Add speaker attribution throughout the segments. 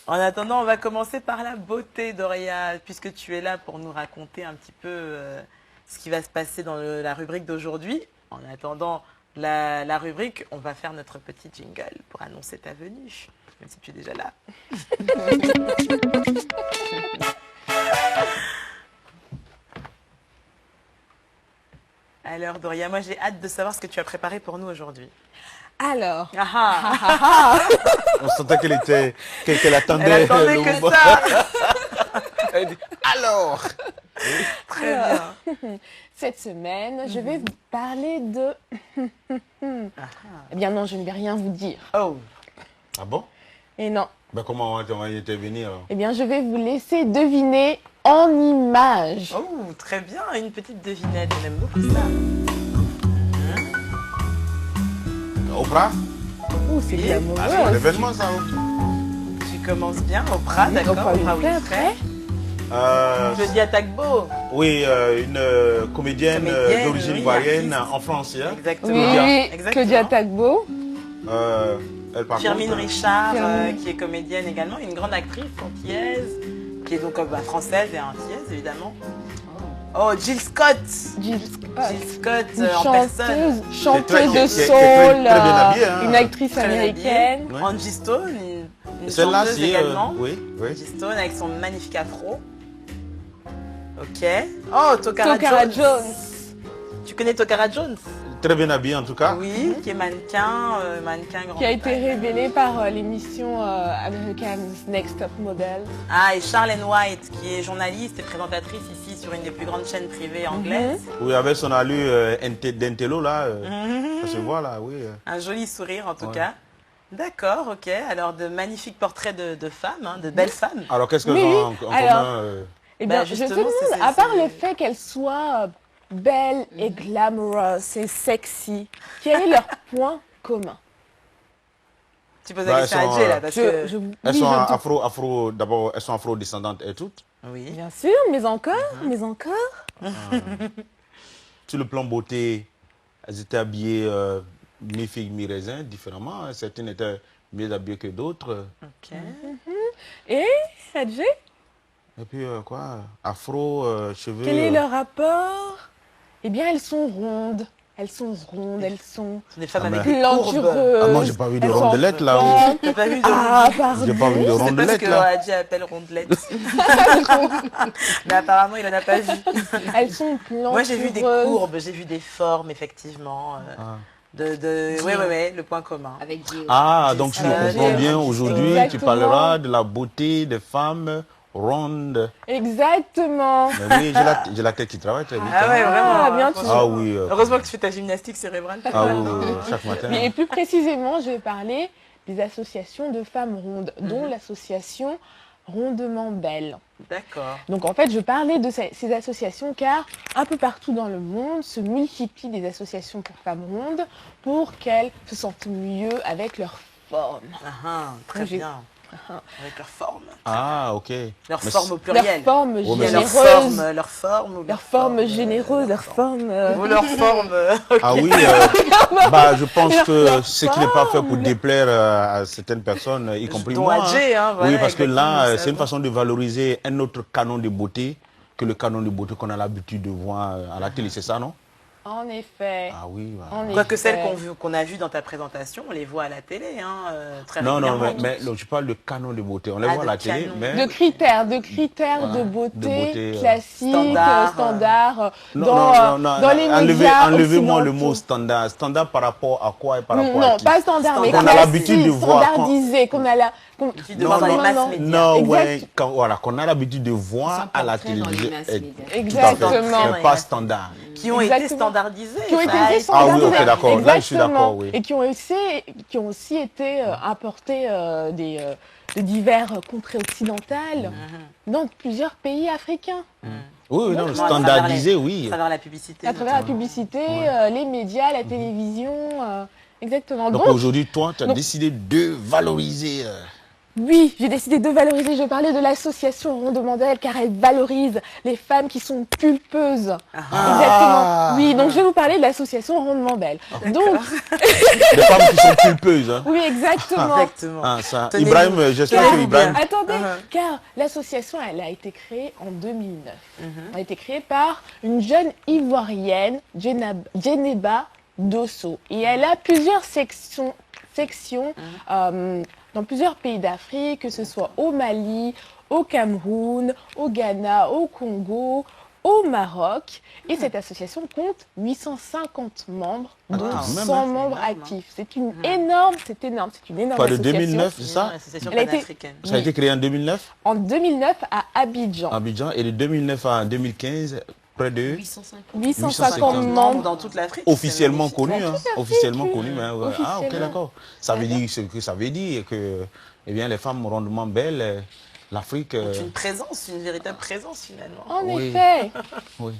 Speaker 1: En attendant, on va commencer par la beauté, Doria, puisque tu es là pour nous raconter un petit peu ce qui va se passer dans la rubrique d'aujourd'hui. En attendant la rubrique, on va faire notre petit jingle pour annoncer ta venue, même si tu es déjà là. Alors, Doria, moi j'ai hâte de savoir ce que tu as préparé pour nous aujourd'hui.
Speaker 2: Alors,
Speaker 3: On sentait qu'elle attendait.
Speaker 1: Elle attendait
Speaker 3: le
Speaker 1: que
Speaker 3: moment.
Speaker 1: ça.
Speaker 3: Elle dit, alors.
Speaker 1: Très bien.
Speaker 2: cette semaine, je vais vous parler de... Eh bien non, je ne vais rien vous dire.
Speaker 1: Oh,
Speaker 3: Ah bon?
Speaker 2: Et non,
Speaker 3: Ben comment on va y intervenir alors?
Speaker 2: eh bien je vais vous laisser deviner en images.
Speaker 1: oh, très bien, une petite devinette, on aime beaucoup ça.
Speaker 3: Oprah?
Speaker 2: Ouh, c'est
Speaker 1: Oui.
Speaker 3: Ah,
Speaker 2: glamoureux.
Speaker 3: c'est un événement ça.
Speaker 1: Tu commences bien, Oprah, d'accord,
Speaker 2: Oprah
Speaker 1: Oprah
Speaker 2: Winfrey,
Speaker 1: Winfrey.
Speaker 3: Euh,
Speaker 1: Claudia Tagbo.
Speaker 3: oui, une comédienne
Speaker 1: Comédienne,
Speaker 3: d'origine
Speaker 1: oui,
Speaker 3: ivoirienne
Speaker 1: artiste.
Speaker 3: en France. Hein?
Speaker 1: Exactement.
Speaker 2: Oui,
Speaker 1: Exactement.
Speaker 2: Claudia Tagbo.
Speaker 3: Elle par
Speaker 1: Firmine
Speaker 3: contre,
Speaker 1: Richard,
Speaker 2: Firmine.
Speaker 1: qui est comédienne également, une grande actrice antillaise, qui est donc française et antillaise évidemment. Oh, Jill Scott.
Speaker 2: Jill
Speaker 1: Jill Scott
Speaker 2: Une
Speaker 1: en personne.
Speaker 2: chanteuse
Speaker 3: qui est
Speaker 2: de
Speaker 3: très
Speaker 2: soul,
Speaker 3: bien habillée, hein.
Speaker 2: une actrice
Speaker 1: Très bien
Speaker 2: américaine.
Speaker 1: habillée.
Speaker 3: Ouais.
Speaker 1: Angie Stone, une
Speaker 3: celle-là,
Speaker 1: chanteuse
Speaker 3: c'est.
Speaker 1: également.
Speaker 3: Oui, oui.
Speaker 1: Angie Stone avec son magnifique afro. Ok. Oh, Tokara
Speaker 2: Tokara
Speaker 1: Jones.
Speaker 2: Jones.
Speaker 1: Tu connais Tokara Jones?
Speaker 3: Très bien habillée en tout cas.
Speaker 1: Oui, qui est mannequin, grand.
Speaker 2: Qui a été révélée par l'émission American's Next Top Model.
Speaker 1: Ah, et Charlene White, qui est journaliste et présentatrice ici sur une des plus grandes chaînes privées anglaises.
Speaker 3: Oui, avec son allure d'intello là, ça se voit là, oui.
Speaker 1: Un joli sourire en tout
Speaker 3: Ouais.
Speaker 1: cas. D'accord, ok. Alors de magnifiques portraits de femmes, hein, de belles femmes.
Speaker 3: Alors qu'est-ce qu'elles
Speaker 2: Oui,
Speaker 3: ont
Speaker 2: oui.
Speaker 3: en
Speaker 2: Alors,
Speaker 3: commun
Speaker 2: Eh
Speaker 1: Bah,
Speaker 2: bien, je te
Speaker 1: justement,
Speaker 2: demande,
Speaker 1: c'est-
Speaker 2: à part
Speaker 1: c'est-
Speaker 2: le fait qu'elles soient belles et glamoureuses et sexy, quel est leur point commun?
Speaker 1: Tu poses
Speaker 3: Bah,
Speaker 1: la question
Speaker 3: elles
Speaker 1: à
Speaker 3: sont,
Speaker 1: Jay là, parce que...
Speaker 3: Elles
Speaker 2: oui,
Speaker 3: sont
Speaker 2: je te-
Speaker 3: d'abord, elles sont afro-descendantes et toutes.
Speaker 1: Oui.
Speaker 2: Bien sûr, mais encore, mais encore.
Speaker 3: Sur le plan beauté, elles étaient habillées mi-figue, mi-raisin, différemment. Certaines étaient mieux habillées que d'autres.
Speaker 1: Ok.
Speaker 2: Et, Adjé,
Speaker 3: Et puis quoi, afro, cheveux.
Speaker 2: quel est leur rapport? Eh bien, elles sont rondes. Elles sont rondes, elles sont
Speaker 1: Ce sont des femmes
Speaker 3: Ah,
Speaker 1: avec
Speaker 3: mais-
Speaker 1: des courbes.
Speaker 2: plantureuses.
Speaker 3: Ah, moi, j'ai pas vu de
Speaker 2: elles sont
Speaker 3: rondelettes, là,
Speaker 2: fortes.
Speaker 1: T'as pas vu de
Speaker 2: Ah,
Speaker 1: rondelettes?
Speaker 3: J'ai pas vu de
Speaker 2: pardon.
Speaker 1: C'est pas ce
Speaker 3: rondelettes
Speaker 1: que
Speaker 3: là.
Speaker 1: Adjay appelle rondelettes. Mais apparemment, il en a pas vu.
Speaker 2: Elles sont plantureuses.
Speaker 1: Moi, j'ai vu des courbes, j'ai vu des formes, effectivement.
Speaker 3: Ah.
Speaker 1: Ouais, le point commun.
Speaker 4: Avec Dieu.
Speaker 3: Ah, donc tu me
Speaker 1: Ah,
Speaker 3: comprends
Speaker 1: j'ai-
Speaker 3: bien. Aujourd'hui, tu
Speaker 2: Exactement.
Speaker 3: parleras de la beauté des femmes rondes.
Speaker 2: Exactement.
Speaker 3: Mais oui, j'ai la tête qui travaille très vite.
Speaker 1: Ah ouais,
Speaker 3: hein.
Speaker 1: vraiment.
Speaker 2: Ah, bien
Speaker 1: franchement.
Speaker 3: Ah oui.
Speaker 1: Heureusement que tu fais ta gymnastique cérébrale.
Speaker 3: Ah oui, chaque matin.
Speaker 2: Et plus précisément, je vais parler des associations de femmes rondes, dont l'association Rondement Belle.
Speaker 1: D'accord.
Speaker 2: Donc en fait, je parlais de ces associations car un peu partout dans le monde se multiplient des associations pour femmes rondes pour qu'elles se sentent mieux avec leur forme.
Speaker 1: Très
Speaker 2: J'ai-
Speaker 1: bien. Avec leur forme.
Speaker 3: Ah, ok.
Speaker 1: Leur
Speaker 3: Mais
Speaker 1: forme au
Speaker 2: Leur
Speaker 1: pluriel.
Speaker 2: forme
Speaker 3: mais
Speaker 1: Il y a
Speaker 2: généreuse,
Speaker 1: leur forme ou
Speaker 2: leur forme généreuse, leur forme...
Speaker 1: Ou leur forme.
Speaker 3: Ah oui, bah, je pense que
Speaker 2: Leur
Speaker 3: ce qui n'est pas fait pour
Speaker 2: forme.
Speaker 3: déplaire à certaines personnes, y compris
Speaker 1: Dont
Speaker 3: moi.
Speaker 1: Adjay, hein, voilà,
Speaker 3: oui, parce que
Speaker 1: exactement,
Speaker 3: là,
Speaker 1: ça
Speaker 3: c'est une
Speaker 1: va.
Speaker 3: façon de valoriser un autre canon de beauté que le canon de beauté qu'on a l'habitude de voir à la télé, c'est ça, non?
Speaker 2: En effet.
Speaker 3: Ah oui. Bah.
Speaker 2: En
Speaker 1: Quoique
Speaker 2: effet.
Speaker 1: celles qu'on a vues dans ta présentation, on les voit à la télé, hein, très
Speaker 3: Non, non,
Speaker 1: régulièrement.
Speaker 3: mais non, je parle de canon de beauté. On les
Speaker 1: Ah,
Speaker 3: voit à
Speaker 1: de
Speaker 3: la télé,
Speaker 1: canon.
Speaker 3: mais...
Speaker 2: De critères
Speaker 3: Voilà,
Speaker 2: de beauté,
Speaker 3: beauté,
Speaker 2: classiques,
Speaker 1: standard,
Speaker 2: standards,
Speaker 3: Non,
Speaker 2: dans,
Speaker 3: non, non,
Speaker 2: dans les médias
Speaker 3: enlevez-moi le
Speaker 2: occidentaux.
Speaker 3: mot standard. Standard par rapport à quoi et par rapport à
Speaker 2: Non,
Speaker 3: qui?
Speaker 2: pas standard, mais
Speaker 1: Qu'on a
Speaker 2: classique,
Speaker 3: l'habitude de voir quand-
Speaker 2: standardisé, qu'on a la...
Speaker 1: Qui devant dans les masses médias.
Speaker 3: Non,
Speaker 2: Exact.
Speaker 3: ouais, voilà, qu'on a l'habitude de voir
Speaker 4: Sans
Speaker 3: à la
Speaker 4: portrait dans les
Speaker 3: télévision.
Speaker 4: masses médias.
Speaker 3: Tout à fait.
Speaker 2: Exactement.
Speaker 3: Mais pas standard.
Speaker 1: Qui ont été
Speaker 2: Exactement.
Speaker 1: standardisées.
Speaker 2: Qui ont été
Speaker 1: ça a été-
Speaker 2: standardisés.
Speaker 3: Ah oui, ok, d'accord. Là, je suis
Speaker 2: Exactement.
Speaker 3: d'accord, oui.
Speaker 2: Et qui ont aussi été apportés de divers contrées occidentales dans plusieurs pays africains.
Speaker 3: Oui, oui, non,
Speaker 1: Non, à travers
Speaker 3: standardisé,
Speaker 1: les-
Speaker 3: oui.
Speaker 1: À travers la publicité.
Speaker 2: À travers la
Speaker 1: notamment.
Speaker 2: publicité, les médias, la télévision, exactement.
Speaker 3: Donc
Speaker 2: Donc,
Speaker 3: aujourd'hui, toi, tu as
Speaker 2: donc-
Speaker 3: décidé de valoriser
Speaker 2: Oui, j'ai décidé de valoriser. Je parlais de l'association Ronde Mandel car elle valorise les femmes qui sont pulpeuses. Exactement. Oui, donc je vais vous parler de l'association Ronde Mandel. Donc,
Speaker 3: Des femmes qui sont pulpeuses. Hein.
Speaker 2: oui, exactement.
Speaker 1: Exactement.
Speaker 3: Ah, ça.
Speaker 1: Tenez-vous.
Speaker 3: Ibrahim, j'espère que
Speaker 1: Tenez-vous
Speaker 3: Ibrahim...
Speaker 1: bien.
Speaker 2: Attendez,
Speaker 1: Uh-huh.
Speaker 2: car l'association, elle a été créée en 2009. Elle a été créée par une jeune ivoirienne, Djeneba Dosso. Et elle a plusieurs sections dans plusieurs pays d'Afrique, que ce soit au Mali, au Cameroun, au Ghana, au Congo, au Maroc. Et cette association compte 850 membres, dont
Speaker 3: quand même,
Speaker 2: 100
Speaker 3: hein.
Speaker 2: membres
Speaker 1: C'est énorme,
Speaker 2: actifs. C'est une énorme, c'est énorme
Speaker 3: Pas de
Speaker 2: association.
Speaker 3: 2009, c'est ça?
Speaker 1: L'association
Speaker 2: Elle a été-
Speaker 1: panafricaine.
Speaker 3: Ça a été créé en 2009
Speaker 2: En 2009 à Abidjan.
Speaker 3: Abidjan, et de 2009 à 2015, près de
Speaker 2: 850
Speaker 3: 850
Speaker 2: membres.
Speaker 1: Dans toute l'Afrique.
Speaker 3: officiellement
Speaker 1: c'est
Speaker 3: connus.
Speaker 1: magnifique.
Speaker 3: Hein,
Speaker 2: Tout à fait,
Speaker 3: officiellement
Speaker 2: oui.
Speaker 3: connus. Hein, ouais. Ah, ok,
Speaker 2: Officiellement.
Speaker 3: d'accord. Ça veut dire ce que ça veut dire, que eh bien, les femmes rondement belles, l'Afrique...
Speaker 1: Une présence, une véritable présence finalement.
Speaker 2: En
Speaker 3: Oui.
Speaker 2: effet.
Speaker 3: oui.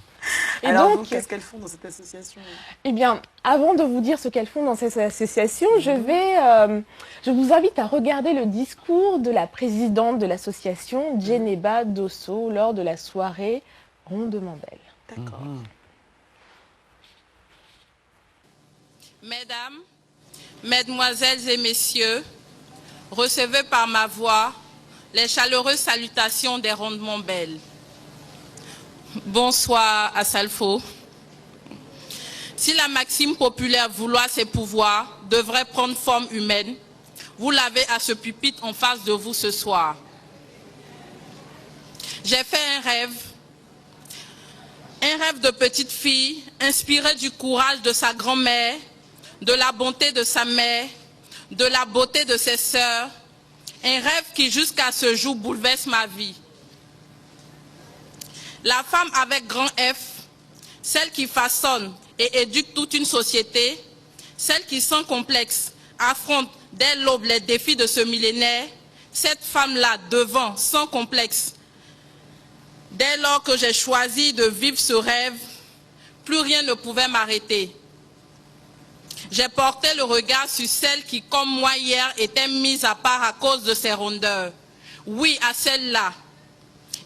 Speaker 2: Et
Speaker 1: Alors,
Speaker 2: donc,
Speaker 1: vous, qu'est-ce qu'elles font dans cette association?
Speaker 2: eh bien, avant de vous dire ce qu'elles font dans cette association, je vous invite à regarder le discours de la présidente de l'association, Djeneba Dosso, lors de la soirée Ronde Mandel.
Speaker 1: D'accord.
Speaker 4: Mesdames, Mesdemoiselles et Messieurs, recevez par ma voix les chaleureuses salutations des Rondement Belles. Bonsoir à Salfo. Si la maxime populaire vouloir ses pouvoirs devrait prendre forme humaine, vous l'avez à ce pupitre en face de vous ce soir. J'ai fait un rêve de petite fille inspiré du courage de sa grand-mère, de la bonté de sa mère, de la beauté de ses sœurs, un rêve qui jusqu'à ce jour bouleverse ma vie. La femme avec grand F, celle qui façonne et éduque toute une société, celle qui sans complexe affronte dès l'aube les défis de ce millénaire, cette femme-là devant, sans complexe. Dès lors que j'ai choisi de vivre ce rêve, plus rien ne pouvait m'arrêter. J'ai porté le regard sur celle qui, comme moi hier, était mise à part à cause de ses rondeurs. Oui, à celle-là.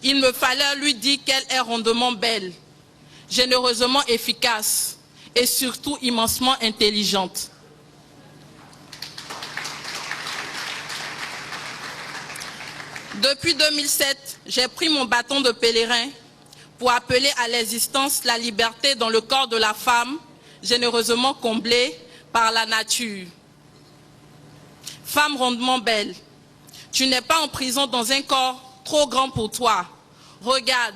Speaker 4: Il me fallait lui dire qu'elle est rondement belle, généreusement efficace et surtout immensement intelligente. Depuis 2007, j'ai pris mon bâton de pèlerin pour appeler à l'existence la liberté dans le corps de la femme, généreusement comblée par la nature. Femme rondement belle, tu n'es pas en prison dans un corps trop grand pour toi. Regarde,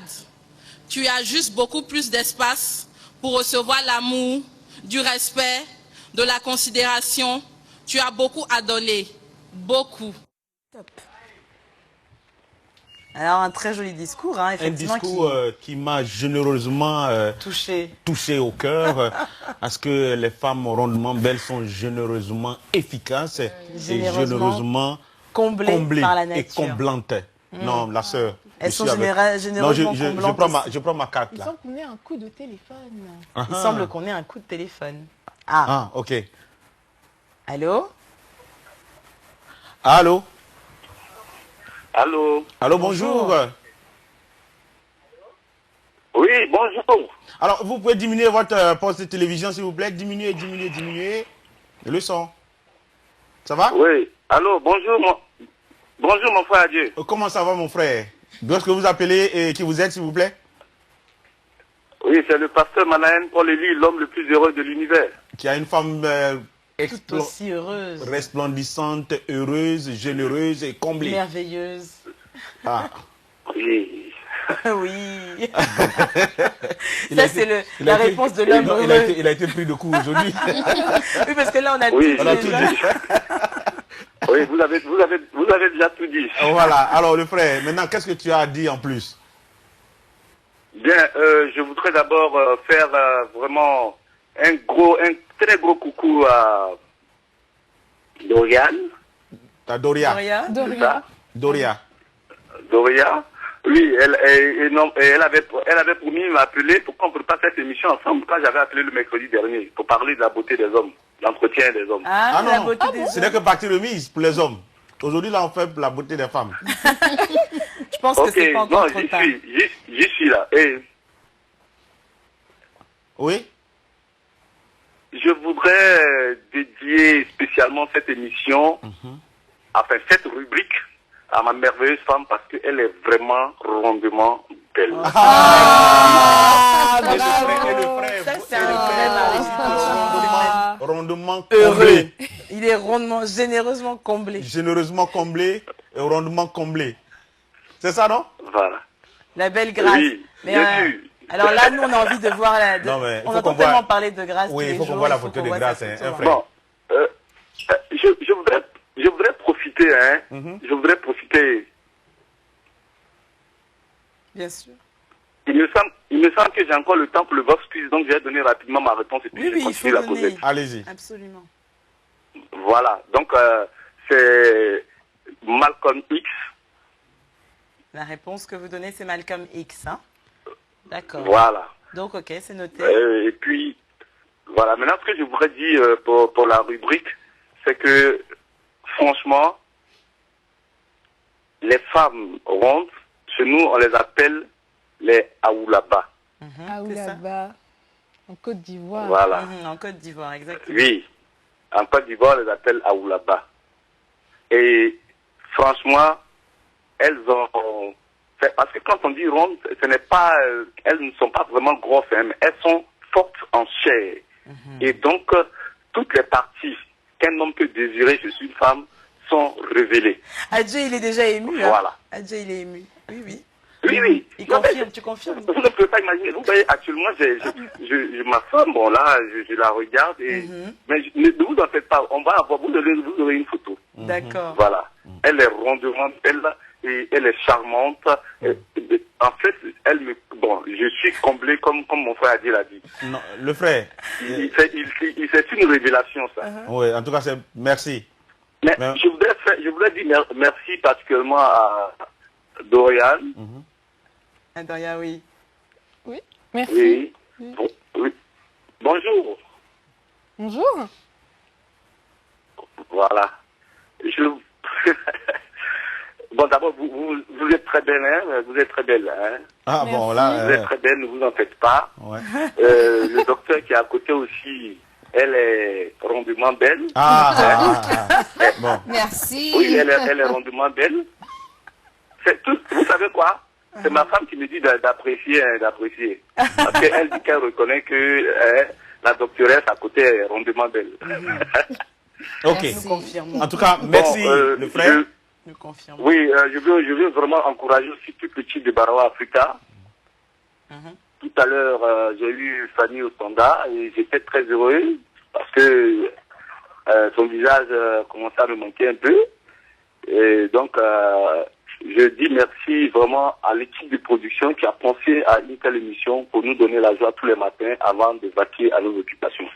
Speaker 4: tu as juste beaucoup plus d'espace pour recevoir l'amour, du respect, de la considération. Tu as beaucoup à donner, beaucoup.
Speaker 1: Top. Alors, un très joli discours, hein,
Speaker 3: Un
Speaker 1: effectivement,
Speaker 3: discours qui m'a généreusement
Speaker 1: touché
Speaker 3: au cœur, parce que les femmes rondement belles sont généreusement efficaces et généreusement
Speaker 1: comblées par la
Speaker 3: et
Speaker 1: nature.
Speaker 3: comblantes. Non, la sœur.
Speaker 1: Elles
Speaker 3: je
Speaker 1: sont
Speaker 3: suis avec-
Speaker 1: généreusement
Speaker 3: Non,
Speaker 1: comblantes.
Speaker 3: je prends ma carte
Speaker 2: Il
Speaker 3: là.
Speaker 2: semble qu'on ait un coup de téléphone.
Speaker 1: Il semble qu'on ait un coup de téléphone. Ah,
Speaker 3: Ah, ok.
Speaker 1: allô?
Speaker 3: Allô?
Speaker 5: Allô?
Speaker 3: Allô, bonjour.
Speaker 5: Oui, bonjour.
Speaker 3: Alors, vous pouvez diminuer votre poste de télévision, s'il vous plaît. Diminuer le son. Ça va?
Speaker 5: Oui, allô, bonjour mon frère Dieu.
Speaker 3: Comment ça va, mon frère? D'où est-ce que vous appelez et qui vous êtes, s'il vous plaît?
Speaker 5: Oui, c'est le pasteur Manahen Paul Élie, l'homme le plus heureux de l'univers.
Speaker 3: Qui a une femme
Speaker 1: Tout aussi heureuse,
Speaker 3: resplendissante, heureuse, généreuse et comblée.
Speaker 1: merveilleuse.
Speaker 3: Ah.
Speaker 5: Oui.
Speaker 1: Oui.
Speaker 3: Il
Speaker 1: Ça,
Speaker 3: a
Speaker 1: c'est
Speaker 3: été- il
Speaker 1: la
Speaker 3: a été-
Speaker 1: réponse de l'homme
Speaker 3: non,
Speaker 1: heureux.
Speaker 3: il a été pris de coup aujourd'hui.
Speaker 1: Oui, parce que là, on a
Speaker 5: Oui,
Speaker 1: tout
Speaker 3: on a
Speaker 1: dit
Speaker 3: tout
Speaker 1: déjà.
Speaker 3: dit.
Speaker 5: Oui, vous avez déjà tout dit.
Speaker 3: Voilà, alors le frère, maintenant, qu'est-ce que tu as à dire en plus?
Speaker 5: Bien, je voudrais d'abord faire vraiment un très gros coucou à Dorian.
Speaker 3: T'as Doria.
Speaker 1: Doria.
Speaker 5: C'est ça?
Speaker 3: Doria.
Speaker 5: Oui, elle avait promis de m'appeler pour qu'on prépare cette émission ensemble quand j'avais appelé le mercredi dernier pour parler de la beauté des hommes, l'entretien des hommes.
Speaker 1: Ah,
Speaker 3: Ah
Speaker 1: la
Speaker 3: non,
Speaker 1: beauté des
Speaker 3: ce n'est que partie remise pour les hommes. Aujourd'hui, là, on fait la beauté des femmes.
Speaker 1: Je pense que c'est pas encore trop tard.
Speaker 5: J'y suis là. Et
Speaker 3: Oui?
Speaker 5: je voudrais dédier spécialement cette émission, enfin cette rubrique, à ma merveilleuse femme parce qu'elle est vraiment rondement belle.
Speaker 2: Ah,
Speaker 3: Et le
Speaker 2: bravo.
Speaker 3: frère, et le frère.
Speaker 1: Ça, c'est
Speaker 3: Et le
Speaker 1: un vrai
Speaker 3: frère,
Speaker 1: mari.
Speaker 3: rondement
Speaker 1: Heureux.
Speaker 3: comblé.
Speaker 1: Il est rondement, généreusement comblé.
Speaker 3: Généreusement comblé et rondement comblé. C'est ça, non?
Speaker 5: Voilà.
Speaker 1: La belle grâce.
Speaker 5: Oui,
Speaker 1: Mais,
Speaker 5: bien sûr.
Speaker 1: alors là, nous, on a envie de voir la...
Speaker 3: Non, mais il
Speaker 1: on
Speaker 3: faut
Speaker 1: a
Speaker 3: qu'on
Speaker 1: tellement
Speaker 3: voit-
Speaker 1: parlé de grâce
Speaker 3: Oui,
Speaker 1: tous les
Speaker 3: il faut qu'on
Speaker 1: jours,
Speaker 3: voit la
Speaker 1: il faut
Speaker 3: photo
Speaker 1: qu'on
Speaker 3: de
Speaker 1: voit
Speaker 3: grâce,
Speaker 1: sa
Speaker 3: hein,
Speaker 1: photo,
Speaker 3: un
Speaker 1: hein.
Speaker 3: frère.
Speaker 5: Bon, je voudrais profiter, hein. Je voudrais profiter.
Speaker 1: Bien sûr.
Speaker 5: Il me semble que j'ai encore le temps pour le Vox Quiz, donc je vais donner rapidement ma réponse et puis
Speaker 1: Oui,
Speaker 5: je
Speaker 1: oui, il faut
Speaker 5: continue la
Speaker 1: donner.
Speaker 5: causette.
Speaker 3: Allez-y.
Speaker 1: Absolument.
Speaker 5: Voilà, donc c'est Malcolm X.
Speaker 1: La réponse que vous donnez, c'est Malcolm X. Hein? D'accord.
Speaker 5: Voilà.
Speaker 1: Donc, ok, c'est noté.
Speaker 5: Et puis, voilà. Maintenant, ce que je voudrais dire pour la rubrique, c'est que, franchement, les femmes rondes, chez nous, on les appelle les Aoulaba.
Speaker 1: Mhm,
Speaker 2: Ah, ou
Speaker 1: c'est ça.
Speaker 2: là-bas, en Côte d'Ivoire.
Speaker 5: Voilà.
Speaker 1: En Côte d'Ivoire, exactement.
Speaker 5: Oui. En Côte d'Ivoire, on les appelle Aoulaba. Et, franchement, elles ont... Parce que quand on dit rondes, ce n'est pas... elles ne sont pas vraiment grosses, hein, mais elles sont fortes en chair. Et donc, toutes les parties qu'un homme peut désirer chez une femme sont révélées.
Speaker 1: Adjé, il est déjà ému. Hein?
Speaker 5: Voilà.
Speaker 1: Adjé, il est ému. Oui, oui.
Speaker 5: Oui, oui.
Speaker 1: Il
Speaker 5: Non, mais
Speaker 1: confirme, tu confirmes.
Speaker 5: Vous ne pouvez pas imaginer. Vous voyez, actuellement, ma femme, bon là, je la regarde, et, mais ne vous en faites pas. On va avoir, vous aurez une photo.
Speaker 1: D'accord.
Speaker 5: Voilà. Elle est rondement belle et elle est charmante. En fait, bon, je suis comblé comme mon frère Adil l'a dit.
Speaker 3: Non, le frère.
Speaker 5: C'est une révélation, ça.
Speaker 3: Oui, en tout cas, c'est merci.
Speaker 5: Mais
Speaker 3: Mais-
Speaker 5: je voudrais dire merci particulièrement à Dorian.
Speaker 1: Adoria, oui.
Speaker 2: Merci.
Speaker 5: Oui. Oui. Bonjour.
Speaker 2: Bonjour.
Speaker 5: Voilà. Bon, d'abord, vous êtes très belle, hein. Vous êtes très belle, hein.
Speaker 3: Ah
Speaker 2: Merci.
Speaker 3: bon, là...
Speaker 5: Vous êtes très belle, ne vous en faites pas.
Speaker 3: ouais.
Speaker 5: Le docteur qui est à côté aussi, elle est rondement belle.
Speaker 3: Bon.
Speaker 6: Merci.
Speaker 5: Oui, elle est rondement belle. C'est tout. Vous savez quoi? C'est ma femme qui me dit d'apprécier, hein, d'apprécier. Parce qu'elle dit qu'elle reconnaît que la doctoresse à côté est rondement belle.
Speaker 3: Ok.
Speaker 1: Nous confirmons.
Speaker 3: En tout cas, merci,
Speaker 5: Bon,
Speaker 3: le frère.
Speaker 1: Nous confirmons.
Speaker 5: Oui, je veux vraiment encourager aussi tout le type de Barawa Africa. Tout à l'heure, j'ai eu Fanny au standard et j'étais très heureux parce que son visage commençait à me manquer un peu. Et donc, je dis merci vraiment à l'équipe de production qui a pensé à une telle émission pour nous donner la joie tous les matins avant de vaquer à nos occupations.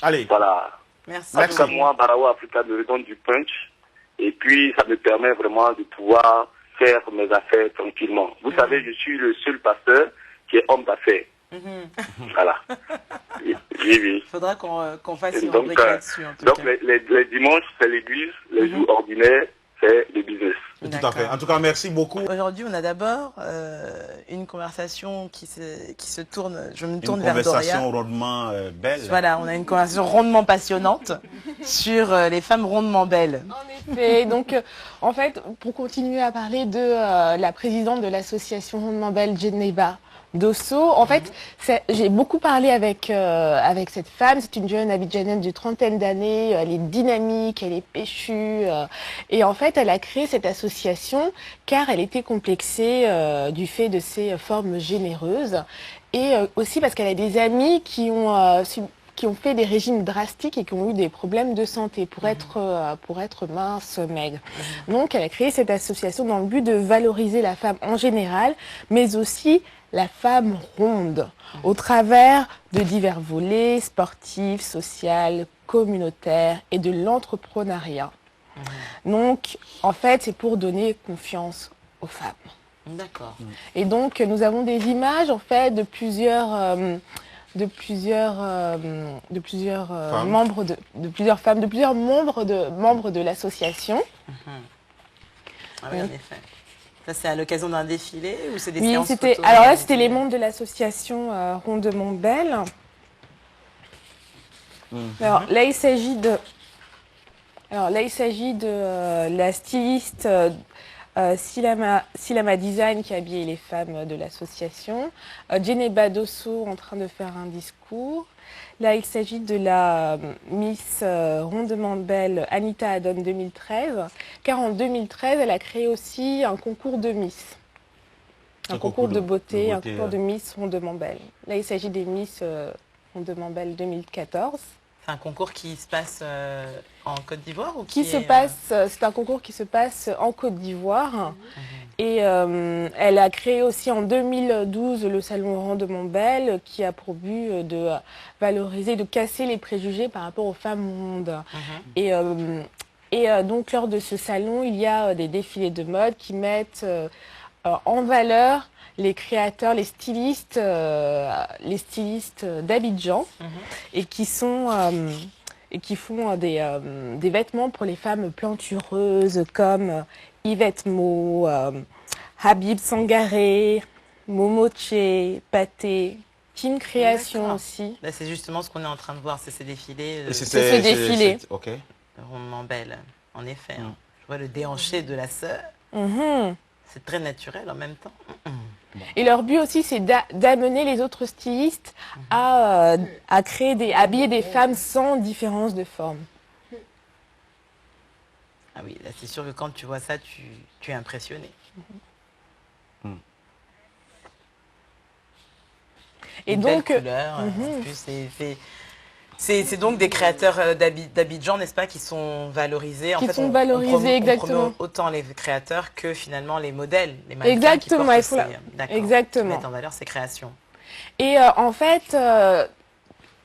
Speaker 3: Allez,
Speaker 5: Voilà.
Speaker 1: Merci.
Speaker 5: En tout cas, moi, Barawa Africa me redonne du punch. Et puis, ça me permet vraiment de pouvoir faire mes affaires tranquillement. Vous savez, je suis le seul pasteur qui est homme d'affaires. Voilà. Oui, oui.
Speaker 1: Il faudra qu'on fasse
Speaker 5: Et
Speaker 1: une
Speaker 5: donc,
Speaker 1: rubrique là-dessus, en tout
Speaker 5: donc
Speaker 1: cas.
Speaker 5: les dimanches, c'est l'église. Les jours ordinaires, c'est le business.
Speaker 3: tout à fait. En tout cas, merci beaucoup.
Speaker 1: Aujourd'hui, on a d'abord une conversation qui se tourne, je me
Speaker 3: Une
Speaker 1: tourne vers Doria.
Speaker 3: conversation rondement belle.
Speaker 1: Voilà, on a une conversation rondement passionnante sur les femmes rondement belles.
Speaker 2: En effet, donc en fait, pour continuer à parler de la présidente de l'association Rondement Belle, Djeneba Dosso, en fait, j'ai beaucoup parlé avec cette femme. C'est une jeune abidjanaise de trentaine d'années. Elle est dynamique, elle est péchue. Et en fait, elle a créé cette association car elle était complexée du fait de ses formes généreuses. Et aussi parce qu'elle a des amis qui ont fait des régimes drastiques et qui ont eu des problèmes de santé pour être mince, maigre. Donc, elle a créé cette association dans le but de valoriser la femme en général, mais aussi la femme ronde, au travers de divers volets sportifs, sociaux, communautaires et de l'entrepreneuriat. Donc, en fait, c'est pour donner confiance aux femmes.
Speaker 1: D'accord.
Speaker 2: Et donc, nous avons des images, en fait, de plusieurs de plusieurs membres de plusieurs femmes, de plusieurs membres de l'association.
Speaker 1: Ah oui, en effet. Ça, c'est à l'occasion d'un défilé ou c'est des
Speaker 2: Oui,
Speaker 1: séances
Speaker 2: c'était.
Speaker 1: photos
Speaker 2: Alors là,
Speaker 1: organisées
Speaker 2: c'était les membres de l'association Ronde Montbel. Alors là, il s'agit de. La styliste Silama Design qui a habillé les femmes de l'association. Djeneba Dosso en train de faire un discours. Là, il s'agit de la Miss Ronde Montbel Anita Adon 2013, car en 2013, elle a créé aussi un concours de Miss. Un concours de beauté, un concours de Miss Ronde Montbel. Là, il s'agit des Miss Ronde Montbel 2014.
Speaker 1: C'est un concours qui se passe en Côte d'Ivoire ou
Speaker 2: C'est un concours qui se passe en Côte d'Ivoire. Et elle a créé aussi en 2012 le salon Ronde Montbel qui a pour but de valoriser, de casser les préjugés par rapport aux femmes rondes. Et donc lors de ce salon, il y a des défilés de mode qui mettent en valeur les créateurs, les stylistes d'Abidjan et qui font des vêtements pour les femmes plantureuses comme Yvette Mo, Habib Sangaré, Momoche, Pathé, Team Création aussi.
Speaker 1: Là, c'est justement ce qu'on est en train de voir, c'est ces défilés.
Speaker 2: C'est ce défilé.
Speaker 3: Ok.
Speaker 1: Rondement belle, en effet. Je vois le déhanché de la sœur. C'est très naturel en même temps.
Speaker 2: Et leur but aussi, c'est d'amener les autres stylistes à habiller des femmes sans différence de forme.
Speaker 1: Ah oui, là c'est sûr que quand tu vois ça, tu es impressionné.
Speaker 2: Et
Speaker 1: une
Speaker 2: donc,
Speaker 1: belle couleur, en plus, c'est donc des créateurs d'Abidjan, n'est-ce pas, qui sont valorisés.
Speaker 2: Qui sont valorisés, exactement.
Speaker 1: On promeut autant les créateurs que finalement les modèles, les mannequins
Speaker 2: exactement,
Speaker 1: qui mettent en valeur ces créations.
Speaker 2: Et en fait,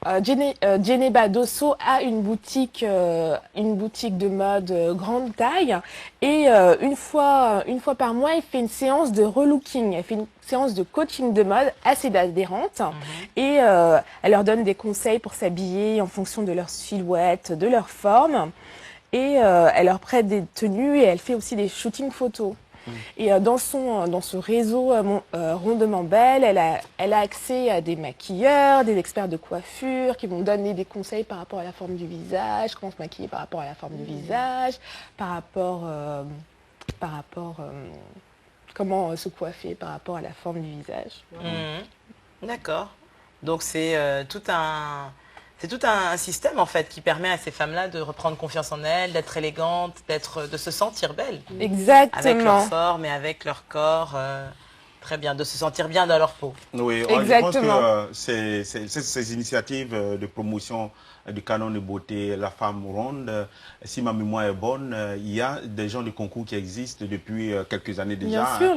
Speaker 2: Djeneba Dosso a une boutique de mode grande taille et une fois par mois, elle fait une séance de relooking, elle fait une séance de coaching de mode assez adhérente et elle leur donne des conseils pour s'habiller en fonction de leur silhouette, de leur forme et elle leur prête des tenues et elle fait aussi des shootings photos. Et dans ce réseau Ronde Montbel, elle a accès à des maquilleurs, des experts de coiffure qui vont donner des conseils par rapport à la forme du visage, comment se maquiller par rapport à la forme du visage, comment se coiffer par rapport à la forme du visage.
Speaker 1: D'accord. Donc c'est tout un système en fait qui permet à ces femmes-là de reprendre confiance en elles, d'être élégantes, de se sentir belles.
Speaker 2: Exactement.
Speaker 1: Avec leur forme et avec leur corps. Très bien, de se sentir bien dans leur peau.
Speaker 3: Oui,
Speaker 2: exactement.
Speaker 3: Je pense que ces initiatives de promotion du canon de beauté, la femme ronde, si ma mémoire est bonne, il y a des genres de concours qui existent depuis quelques années déjà.
Speaker 2: Bien sûr,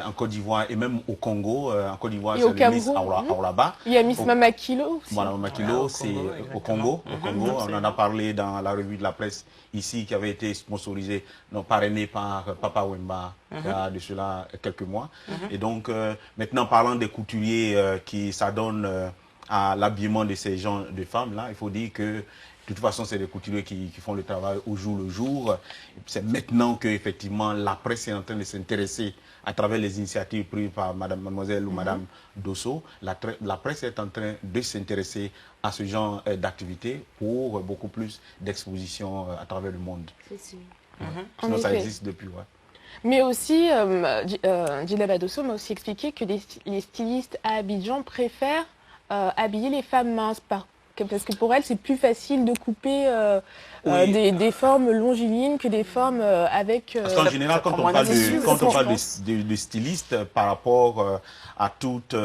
Speaker 3: en Côte d'Ivoire et même au Congo. En Côte d'Ivoire,
Speaker 2: c'est
Speaker 3: le Miss Aouraba.
Speaker 2: Il y a Miss Mamakilo aussi.
Speaker 3: Voilà, Mamakilo, c'est au Congo. On en a parlé dans la revue de la presse ici, qui avait été sponsorisée, parrainée par Papa Wemba, il y a de cela quelques mois. Et donc, maintenant, parlant des couturiers qui s'adonnent à l'habillement de ces gens de femmes-là, il faut dire que de toute façon, c'est des couturiers qui font le travail au jour le jour. C'est maintenant que effectivement la presse est en train de s'intéresser à travers les initiatives prises par mademoiselle ou madame Dosso. La presse est en train de s'intéresser à ce genre d'activité pour beaucoup plus d'exposition à travers le monde.
Speaker 6: C'est sûr.
Speaker 3: Sinon, ça existe depuis,
Speaker 2: Mais aussi, Djeneba Dosso m'a aussi expliqué que les stylistes à Abidjan préfèrent habiller les femmes minces parce que pour elles, c'est plus facile de couper des formes longilines que des formes avec...
Speaker 3: Parce qu'en général, quand on parle de styliste par rapport à toutes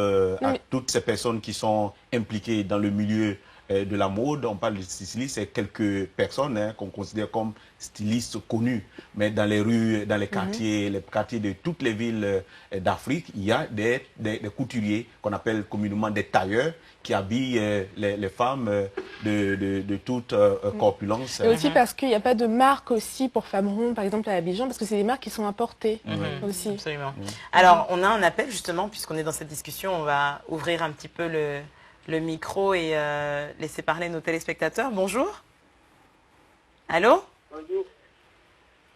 Speaker 3: ces personnes qui sont impliquées dans le milieu de la mode, on parle de stylistes, c'est quelques personnes qu'on considère comme stylistes connus. Mais dans les rues, dans les quartiers de toutes les villes d'Afrique, il y a des couturiers qu'on appelle communément des tailleurs qui habillent les femmes de toute corpulence.
Speaker 2: Et aussi parce qu'il n'y a pas de marque aussi pour femmes rondes, par exemple à Abidjan, parce que c'est des marques qui sont importées aussi.
Speaker 1: Absolument. Alors, on a un appel justement, puisqu'on est dans cette discussion, on va ouvrir un petit peu le micro et laisser parler nos téléspectateurs. Bonjour. Allô?
Speaker 6: Bonjour.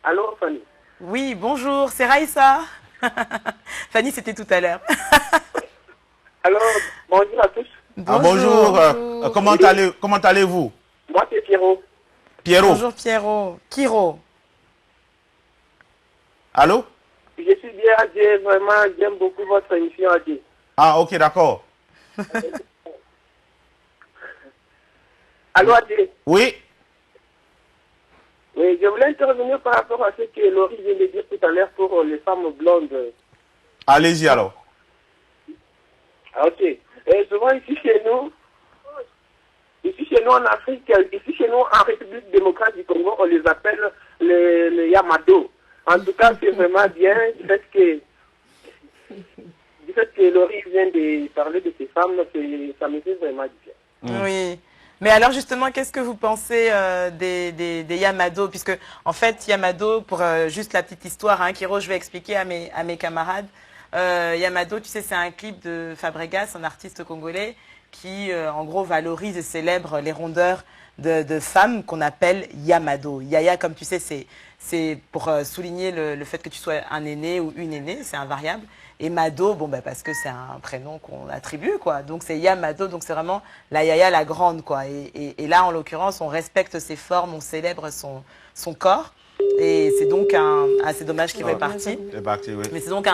Speaker 6: Allô, Fanny?
Speaker 1: Oui, bonjour, c'est Raïssa. Fanny, c'était tout à l'heure.
Speaker 6: Alors, bonjour à tous.
Speaker 3: Bonjour. Comment allez-vous?
Speaker 6: Moi, c'est Pierrot.
Speaker 3: Pierrot.
Speaker 1: Bonjour Pierrot. Kiro.
Speaker 3: Allô?
Speaker 6: Je suis bien, Adé. Vraiment, j'aime beaucoup votre émission, Adé.
Speaker 3: Ah, ok, d'accord.
Speaker 6: Allô, Adé?
Speaker 3: Oui.
Speaker 6: Oui, je voulais intervenir par rapport à ce que Laurie vient de dire tout à l'heure pour les femmes blondes.
Speaker 3: Allez-y alors.
Speaker 6: Ok. Et souvent ici chez nous en Afrique, ici chez nous en République démocratique du Congo, on les appelle les Yamado. En tout cas, c'est vraiment bien du fait que Laurie vient de parler de ces femmes, ça me fait vraiment bien.
Speaker 1: Oui. Mais alors justement, qu'est-ce que vous pensez des Yamado? Puisque en fait, Yamado, pour juste la petite histoire, hein, Kiro, je vais expliquer à mes camarades. Yamado, tu sais, c'est un clip de Fabregas, un artiste congolais, qui en gros valorise et célèbre les rondeurs de femmes qu'on appelle Yamado. Yaya, comme tu sais, c'est pour souligner le fait que tu sois un aîné ou une aînée, c'est invariable. Et Mado, bon, bah, parce que c'est un prénom qu'on attribue, quoi. Donc c'est Yamado, donc c'est vraiment la Yaya, la grande, quoi. Et là, en l'occurrence, on respecte ses formes, on célèbre son corps. Et c'est donc c'est dommage qu'il est parti.
Speaker 3: Oui.
Speaker 1: Mais c'est donc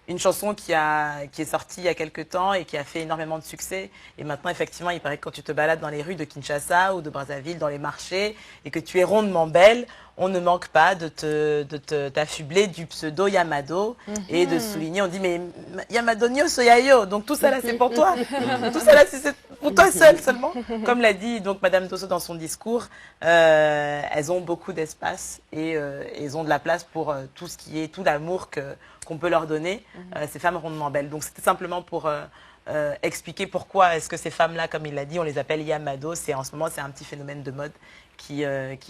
Speaker 1: une chanson qui est sortie il y a quelques temps et qui a fait énormément de succès. Et maintenant, effectivement, il paraît que quand tu te balades dans les rues de Kinshasa ou de Brazzaville, dans les marchés, et que tu es rondement belle, on ne manque pas de t'affubler du pseudo Yamado et de souligner, on dit, mais Yamado Nyoso Yayo, donc tout ça là, c'est pour toi. Tout ça là, c'est pour toi seul seulement. Comme l'a dit donc Madame Dosso dans son discours, elles ont beaucoup d'espace et elles ont de la place pour tout ce qui est, tout l'amour qu'on peut leur donner, ces femmes rondement belles. Donc c'était simplement pour expliquer pourquoi est-ce que ces femmes-là, comme il l'a dit, on les appelle Yamado. En ce moment, c'est un petit phénomène de mode qui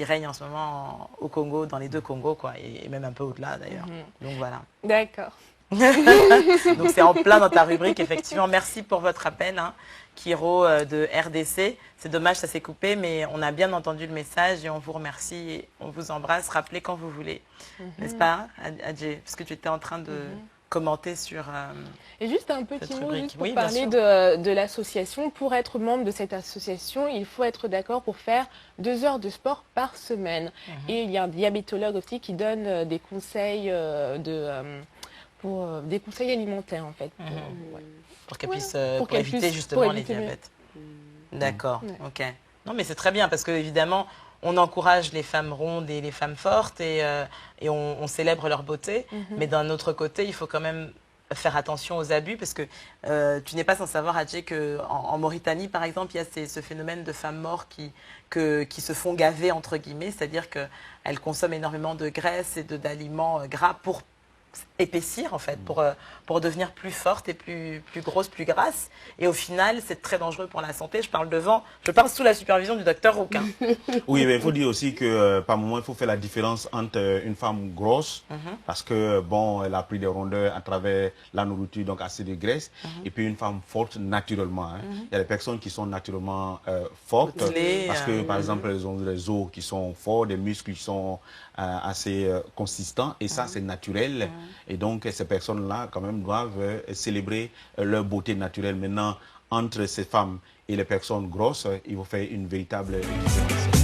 Speaker 1: règne en ce moment au Congo, dans les deux Congos, quoi, et même un peu au-delà d'ailleurs. Donc voilà.
Speaker 2: D'accord.
Speaker 1: Donc c'est en plein dans ta rubrique, effectivement. Merci pour votre appel, hein, Kiro de RDC. C'est dommage, ça s'est coupé, mais on a bien entendu le message et on vous remercie et on vous embrasse. Rappelez quand vous voulez, n'est-ce pas, Adjé? Parce que tu étais en train de commenter sur...
Speaker 2: Et juste un petit mot juste pour
Speaker 1: oui,
Speaker 2: parler de l'association. Pour être membre de cette association, il faut être d'accord pour faire 2 heures de sport par semaine. Et il y a un diabétologue aussi qui donne des conseils des conseils alimentaires en fait.
Speaker 1: Pour qu'elle puisse pour éviter justement les diabètes. D'accord, ok. Non mais c'est très bien parce que évidemment on encourage les femmes rondes et les femmes fortes et on célèbre leur beauté. Mais d'un autre côté, il faut quand même faire attention aux abus parce que tu n'es pas sans savoir, Adjé, qu'en Mauritanie, par exemple, il y a ce phénomène de femmes mortes qui se font gaver, entre guillemets, c'est-à-dire qu'elles consomment énormément de graisse et d'aliments gras pour épaissir, en fait, pour devenir plus forte et plus grosse, plus grasse. Et au final, c'est très dangereux pour la santé. Je parle sous la supervision du docteur Rouquin.
Speaker 3: Oui, mais il faut dire aussi que par moment, il faut faire la différence entre une femme grosse, parce que, bon, elle a pris des rondeurs à travers la nourriture, donc assez de graisse, et puis une femme forte naturellement. Il y a des personnes qui sont naturellement fortes, parce que, par exemple, elles ont des os qui sont forts, des muscles qui sont assez consistants, et ça, c'est naturel. Et donc, ces personnes-là, quand même, doivent célébrer leur beauté naturelle. Maintenant, entre ces femmes et les personnes grosses, il faut faire une véritable différence.